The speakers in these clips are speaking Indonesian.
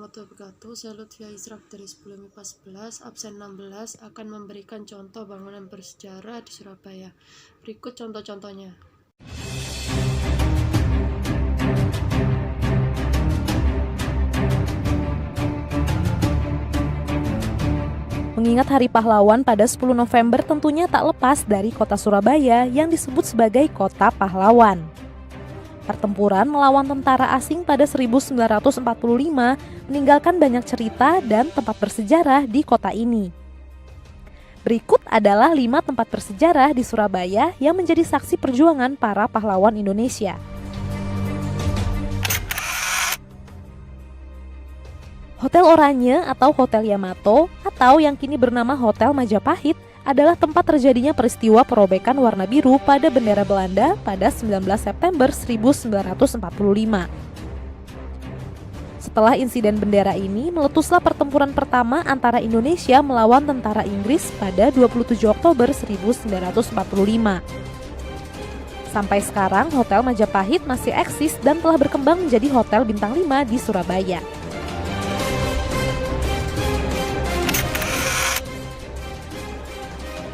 warahmatullahi wabarakatuh. Saya Lutfia Israf dari 10 MIPA 11, absen 16, akan memberikan contoh bangunan bersejarah di Surabaya. Berikut contoh-contohnya. Mengingat Hari Pahlawan pada 10 November tentunya tak lepas dari kota Surabaya yang disebut sebagai Kota Pahlawan. Pertempuran melawan tentara asing pada 1945 meninggalkan banyak cerita dan tempat bersejarah di kota ini. Berikut adalah 5 tempat bersejarah di Surabaya yang menjadi saksi perjuangan para pahlawan Indonesia. Hotel Oranye atau Hotel Yamato atau yang kini bernama Hotel Majapahit adalah tempat terjadinya peristiwa perobekan warna biru pada bendera Belanda pada 19 September 1945. Setelah insiden bendera ini, meletuslah pertempuran pertama antara Indonesia melawan tentara Inggris pada 27 Oktober 1945. Sampai sekarang, Hotel Majapahit masih eksis dan telah berkembang menjadi Hotel Bintang 5 di Surabaya.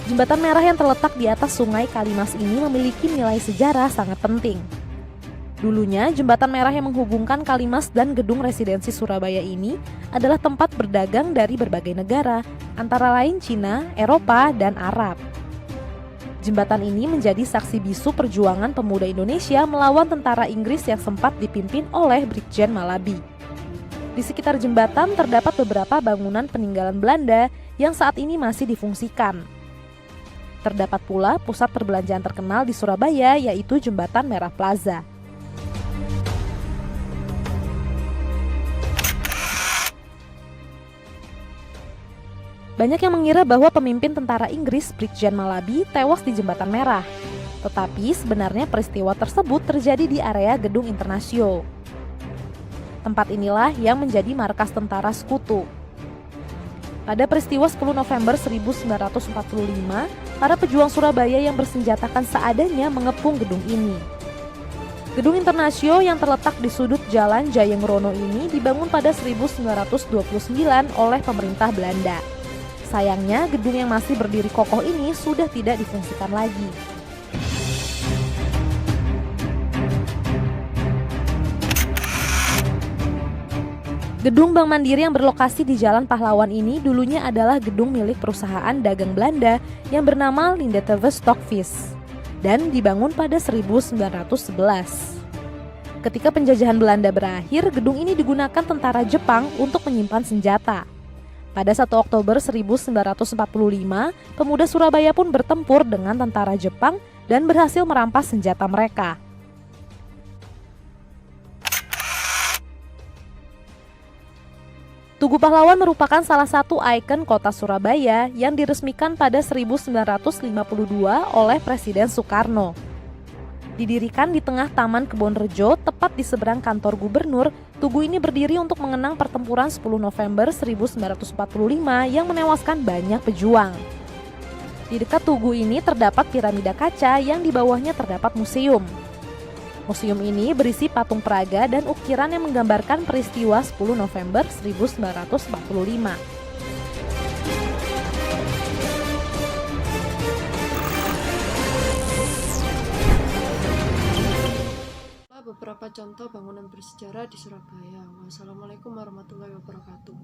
Jembatan merah yang terletak di atas Sungai Kalimas ini memiliki nilai sejarah sangat penting. Dulunya, jembatan merah yang menghubungkan Kalimas dan gedung residensi Surabaya ini adalah tempat berdagang dari berbagai negara, antara lain Cina, Eropa, dan Arab. Jembatan ini menjadi saksi bisu perjuangan pemuda Indonesia melawan tentara Inggris yang sempat dipimpin oleh Brigjen Malabi. Di sekitar jembatan terdapat beberapa bangunan peninggalan Belanda yang saat ini masih difungsikan. Terdapat pula pusat perbelanjaan terkenal di Surabaya, yaitu Jembatan Merah Plaza. Banyak yang mengira bahwa pemimpin tentara Inggris, Brigjen Malabi, tewas di Jembatan Merah. Tetapi sebenarnya peristiwa tersebut terjadi di area Gedung Internasio. Tempat inilah yang menjadi markas tentara Sekutu. Pada peristiwa 10 November 1945, para pejuang Surabaya yang bersenjatakan seadanya mengepung gedung ini. Gedung Internasio yang terletak di sudut Jalan Jayengrono ini dibangun pada 1929 oleh pemerintah Belanda. Sayangnya, gedung yang masih berdiri kokoh ini sudah tidak difungsikan lagi. Gedung Bank Mandiri yang berlokasi di Jalan Pahlawan ini dulunya adalah gedung milik perusahaan dagang Belanda yang bernama Lindetewe Stokvis dan dibangun pada 1911. Ketika penjajahan Belanda berakhir, gedung ini digunakan tentara Jepang untuk menyimpan senjata. Pada 1 Oktober 1945, pemuda Surabaya pun bertempur dengan tentara Jepang dan berhasil merampas senjata mereka. Tugu Pahlawan merupakan salah satu ikon kota Surabaya yang diresmikan pada 1952 oleh Presiden Soekarno. Didirikan di tengah Taman Kebonrejo, tepat di seberang kantor gubernur, tugu ini berdiri untuk mengenang pertempuran 10 November 1945 yang menewaskan banyak pejuang. Di dekat tugu ini terdapat piramida kaca yang di bawahnya terdapat museum. Museum ini berisi patung peraga dan ukiran yang menggambarkan peristiwa 10 November 1945. Beberapa contoh bangunan bersejarah di Surabaya. Wassalamualaikum warahmatullahi wabarakatuh.